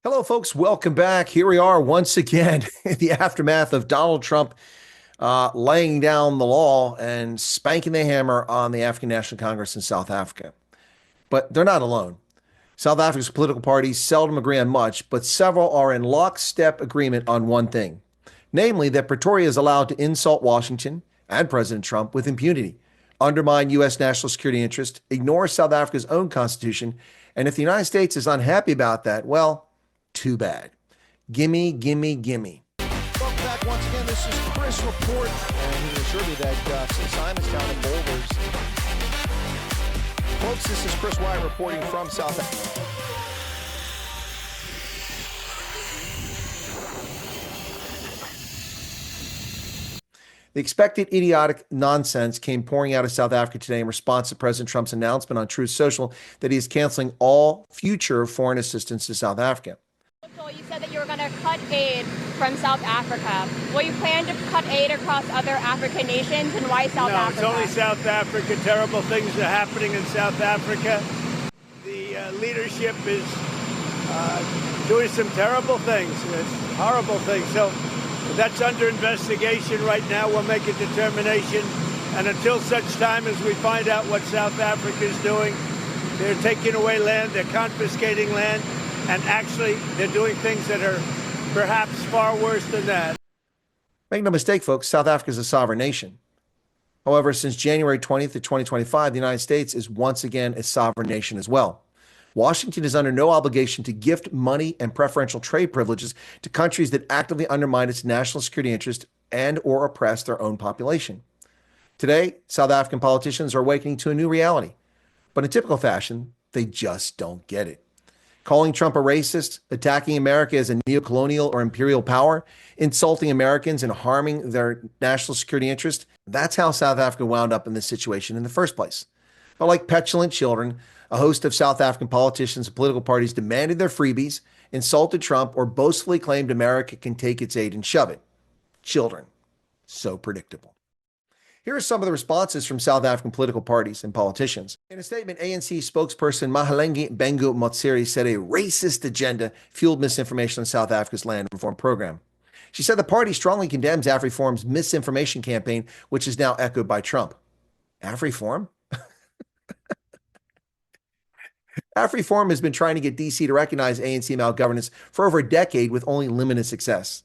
Hello, folks. Welcome back. Here we are once again in the aftermath of Donald Trump laying down the law and spanking the hammer on the African National Congress in South Africa. But they're not alone. South Africa's political parties seldom agree on much, but several are in lockstep agreement on one thing, namely that Pretoria is allowed to insult Washington and President Trump with impunity, undermine U.S. national security interests, ignore South Africa's own constitution, and if the United States is unhappy about that, well, too bad. Gimme, gimme, gimme. Welcome back once again. This is Chris Report, and he assured me that St. Simon's Town and Boulders. Folks, this is Chris Wyatt reporting from South Africa. The expected idiotic nonsense came pouring out of South Africa today in response to President Trump's announcement on Truth Social that he is canceling all future foreign assistance to South Africa. You said that you were going to cut aid from South Africa. Will you plan to cut aid across other African nations, and why South Africa? No, it's only South Africa. Terrible things are happening in South Africa. The leadership is doing some terrible things, horrible things. So that's under investigation right now. We'll make a determination. And until such time as we find out what South Africa is doing, they're taking away land, they're confiscating land. And actually, they're doing things that are perhaps far worse than that. Make no mistake, folks, South Africa is a sovereign nation. However, since January 20th of 2025, the United States is once again a sovereign nation as well. Washington is under no obligation to gift money and preferential trade privileges to countries that actively undermine its national security interest and or oppress their own population. Today, South African politicians are awakening to a new reality. But in typical fashion, they just don't get it. Calling Trump a racist, attacking America as a neocolonial or imperial power, insulting Americans and harming their national security interest. That's how South Africa wound up in this situation in the first place. But like petulant children, a host of South African politicians and political parties demanded their freebies, insulted Trump, or boastfully claimed America can take its aid and shove it. Children. So predictable. Here are some of the responses from South African political parties and politicians. In a statement, ANC spokesperson Mahalengi Bengu Motsiri said a racist agenda fueled misinformation on South Africa's land reform program. She said the party strongly condemns AfriForum's misinformation campaign, which is now echoed by Trump. AfriForum? AfriForum has been trying to get DC to recognize ANC malgovernance for over a decade with only limited success.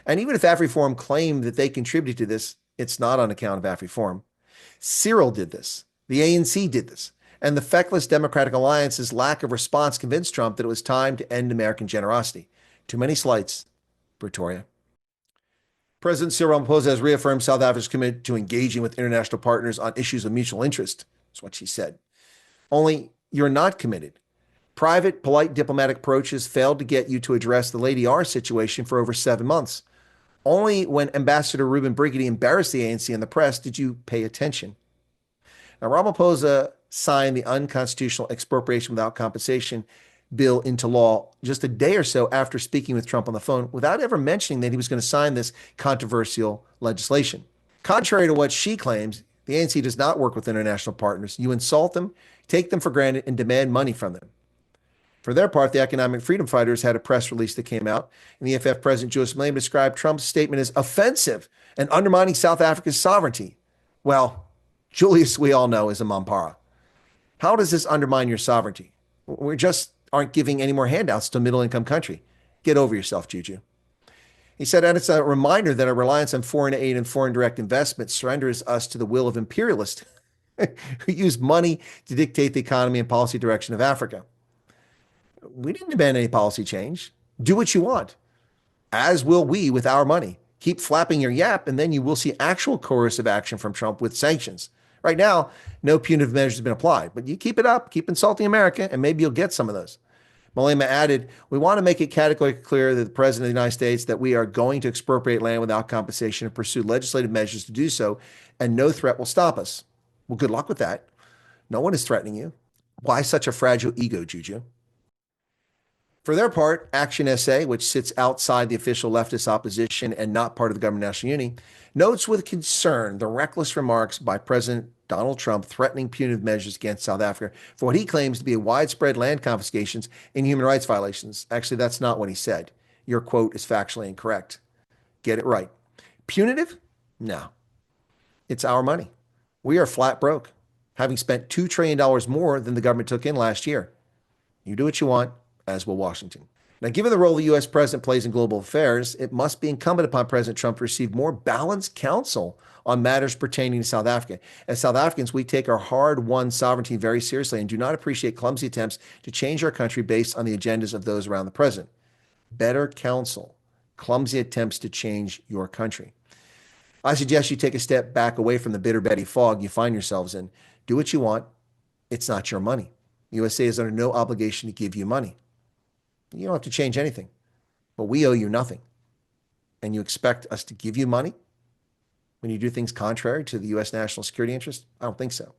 And even if AfriForum claimed that they contributed to this, it's not on account of AfriForum. Cyril did this. The ANC did this. And the feckless Democratic Alliance's lack of response convinced Trump that it was time to end American generosity. Too many slights. Pretoria. President Cyril Ramaphosa has reaffirmed South Africa's commitment to engaging with international partners on issues of mutual interest. That's what she said. Only you're not committed. Private, polite diplomatic approaches failed to get you to address the Lady R situation for over 7 months. Only when Ambassador Reuben Brigady embarrassed the ANC in the press did you pay attention. Now, Ramaphosa signed the unconstitutional expropriation without compensation bill into law just a day or so after speaking with Trump on the phone without ever mentioning that he was going to sign this controversial legislation. Contrary to what she claims, the ANC does not work with international partners. You insult them, take them for granted, and demand money from them. For their part, the Economic Freedom Fighters had a press release that came out, and the EFF President Joseph Malema described Trump's statement as offensive and undermining South Africa's sovereignty. Well, Julius, we all know, is a Mampara. How does this undermine your sovereignty? We just aren't giving any more handouts to a middle-income country. Get over yourself, Juju. He said, and it's a reminder that our reliance on foreign aid and foreign direct investment surrenders us to the will of imperialists who use money to dictate the economy and policy direction of Africa. We didn't demand any policy change. Do what you want, as will we with our money. Keep flapping your yap, and then you will see actual coercive action from Trump with sanctions. Right now, no punitive measures have been applied, but you keep it up, keep insulting America, and maybe you'll get some of those. Malema added, we want to make it categorically clear that the President of the United States that we are going to expropriate land without compensation and pursue legislative measures to do so, and no threat will stop us. Well, good luck with that. No one is threatening you. Why such a fragile ego, Juju? For their part, ActionSA, which sits outside the official leftist opposition and not part of the government of national unity, notes with concern the reckless remarks by President Donald Trump threatening punitive measures against South Africa for what he claims to be widespread land confiscations and human rights violations. Actually, that's not what he said. Your quote is factually incorrect. Get it right. Punitive? No. It's our money. We are flat broke, having spent $2 trillion more than the government took in last year. You do what you want, as will Washington. Now, given the role the U.S. president plays in global affairs, it must be incumbent upon President Trump to receive more balanced counsel on matters pertaining to South Africa. As South Africans, we take our hard-won sovereignty very seriously and do not appreciate clumsy attempts to change our country based on the agendas of those around the president. Better counsel, clumsy attempts to change your country. I suggest you take a step back away from the bitter Betty fog you find yourselves in. Do what you want. It's not your money. USA is under no obligation to give you money. You don't have to change anything, but we owe you nothing. And you expect us to give you money when you do things contrary to the U.S. national security interest? I don't think so.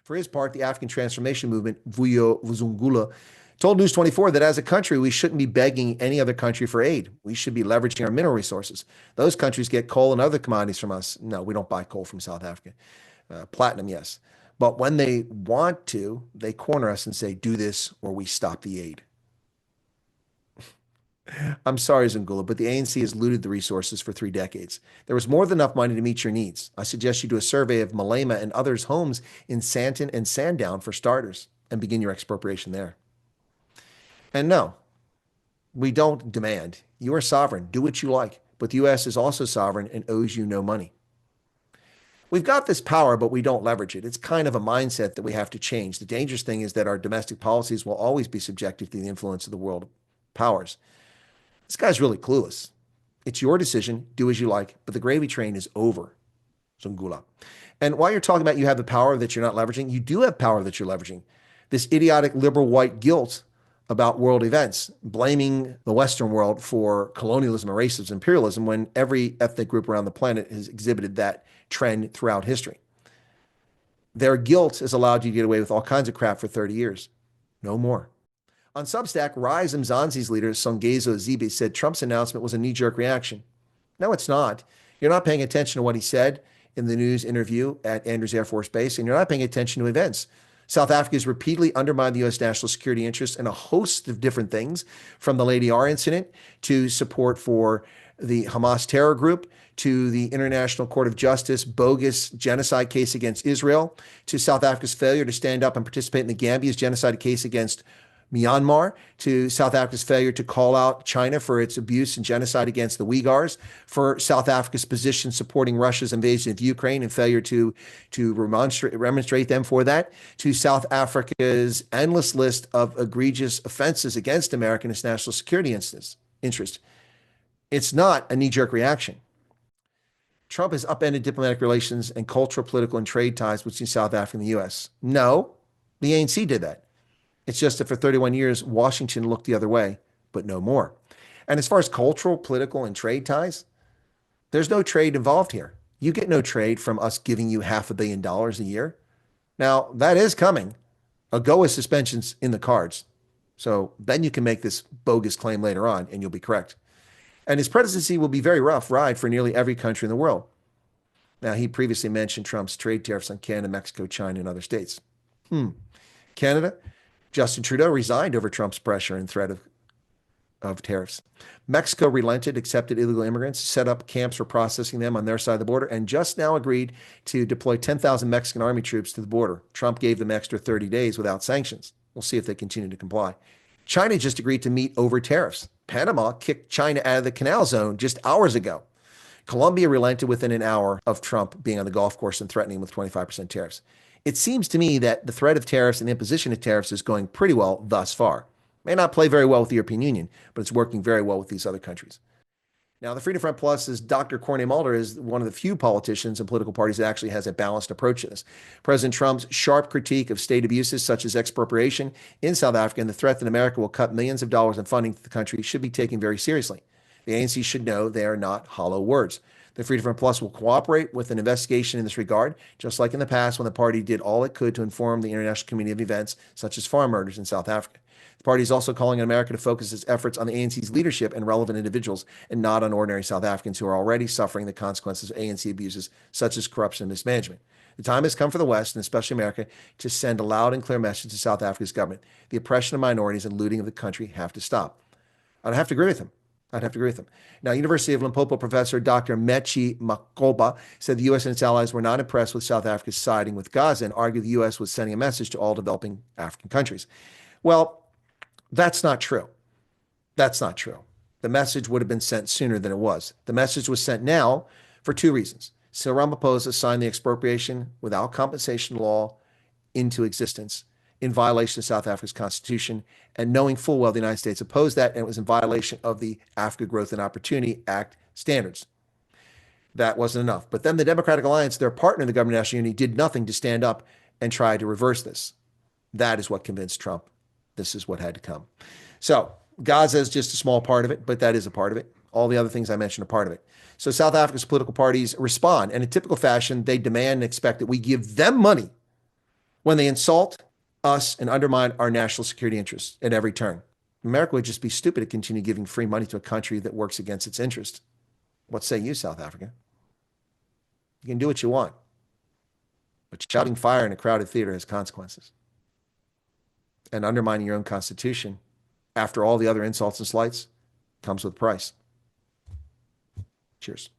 For his part, the African Transformation Movement, Vuyo Vuzungula, told News 24 that as a country, we shouldn't be begging any other country for aid. We should be leveraging our mineral resources. Those countries get coal and other commodities from us. No, we don't buy coal from South Africa. Platinum, yes. But when they want to, they corner us and say, do this or we stop the aid. I'm sorry, Zungula, but the ANC has looted the resources for 3 decades. There was more than enough money to meet your needs. I suggest you do a survey of Malema and others' homes in Sandton and Sandown for starters and begin your expropriation there. And no, we don't demand. You are sovereign. Do what you like. But the U.S. is also sovereign and owes you no money. We've got this power, but we don't leverage it. It's kind of a mindset that we have to change. The dangerous thing is that our domestic policies will always be subjected to the influence of the world powers. This guy's really clueless. It's your decision. Do as you like. But the gravy train is over, Zungula. And while you're talking about you have the power that you're not leveraging, you do have power that you're leveraging. This idiotic liberal white guilt about world events, blaming the Western world for colonialism and racism, imperialism, when every ethnic group around the planet has exhibited that trend throughout history. Their guilt has allowed you to get away with all kinds of crap for 30 years. No more. On Substack, Rise Mzansi's leader, Songezo Zibe, said Trump's announcement was a knee-jerk reaction. No, it's not. You're not paying attention to what he said in the news interview at Andrews Air Force Base, and you're not paying attention to events. South Africa has repeatedly undermined the U.S. national security interests in a host of different things, from the Lady R incident to support for the Hamas terror group, to the International Court of Justice bogus genocide case against Israel, to South Africa's failure to stand up and participate in the Gambia's genocide case against Myanmar, to South Africa's failure to call out China for its abuse and genocide against the Uyghurs, for South Africa's position supporting Russia's invasion of Ukraine and failure to remonstrate them for that, to South Africa's endless list of egregious offenses against American national security interest. It's not a knee-jerk reaction. Trump has upended diplomatic relations and cultural, political, and trade ties between South Africa and the U.S. No, the ANC did that. It's just that for 31 years, Washington looked the other way, but no more. And as far as cultural, political, and trade ties, there's no trade involved here. You get no trade from us giving you $500 million a year. Now, that is coming. AGOA suspension's in the cards. So then you can make this bogus claim later on, and you'll be correct. And his presidency will be a very rough ride for nearly every country in the world. Now, he previously mentioned Trump's trade tariffs on Canada, Mexico, China, and other states. Canada, Justin Trudeau resigned over Trump's pressure and threat of tariffs. Mexico relented, accepted illegal immigrants, set up camps for processing them on their side of the border, and just now agreed to deploy 10,000 Mexican army troops to the border. Trump gave them extra 30 days without sanctions. We'll see if they continue to comply. China just agreed to meet over tariffs. Panama kicked China out of the canal zone just hours ago. Colombia relented within an hour of Trump being on the golf course and threatening with 25% tariffs. It seems to me that the threat of tariffs and the imposition of tariffs is going pretty well thus far. May not play very well with the European Union, but it's working very well with these other countries. Now, the Freedom Front Plus's Dr. Cornel Mulder is one of the few politicians and political parties that actually has a balanced approach to this. President Trump's sharp critique of state abuses such as expropriation in South Africa and the threat that America will cut millions of dollars in funding to the country should be taken very seriously. The ANC should know they are not hollow words. The Freedom Front Plus will cooperate with an investigation in this regard, just like in the past when the party did all it could to inform the international community of events such as farm murders in South Africa. The party is also calling on America to focus its efforts on the ANC's leadership and relevant individuals and not on ordinary South Africans who are already suffering the consequences of ANC abuses such as corruption and mismanagement. The time has come for the West, and especially America, to send a loud and clear message to South Africa's government. The oppression of minorities and looting of the country have to stop. I'd have to agree with him. Now, University of Limpopo professor Dr. Mechi Makoba said the U.S. and its allies were not impressed with South Africa's siding with Gaza and argued the U.S. was sending a message to all developing African countries. Well, that's not true. The message would have been sent sooner than it was. The message was sent now for two reasons. Cyril Ramaphosa signed the expropriation without compensation law into existence in violation of South Africa's constitution, and knowing full well the United States opposed that, and it was in violation of the Africa Growth and Opportunity Act standards. That wasn't enough. But then the Democratic Alliance, their partner in the government of national unity, did nothing to stand up and try to reverse this. That is what convinced Trump. This is what had to come. So Gaza is just a small part of it, but that is a part of it. All the other things I mentioned are part of it. So South Africa's political parties respond, and in typical fashion, they demand and expect that we give them money when they insult us and undermine our national security interests at every turn. America would just be stupid to continue giving free money to a country that works against its interest. What say you, South Africa? You can do what you want, but shouting fire in a crowded theater has consequences. And undermining your own constitution, after all the other insults and slights, comes with a price. Cheers.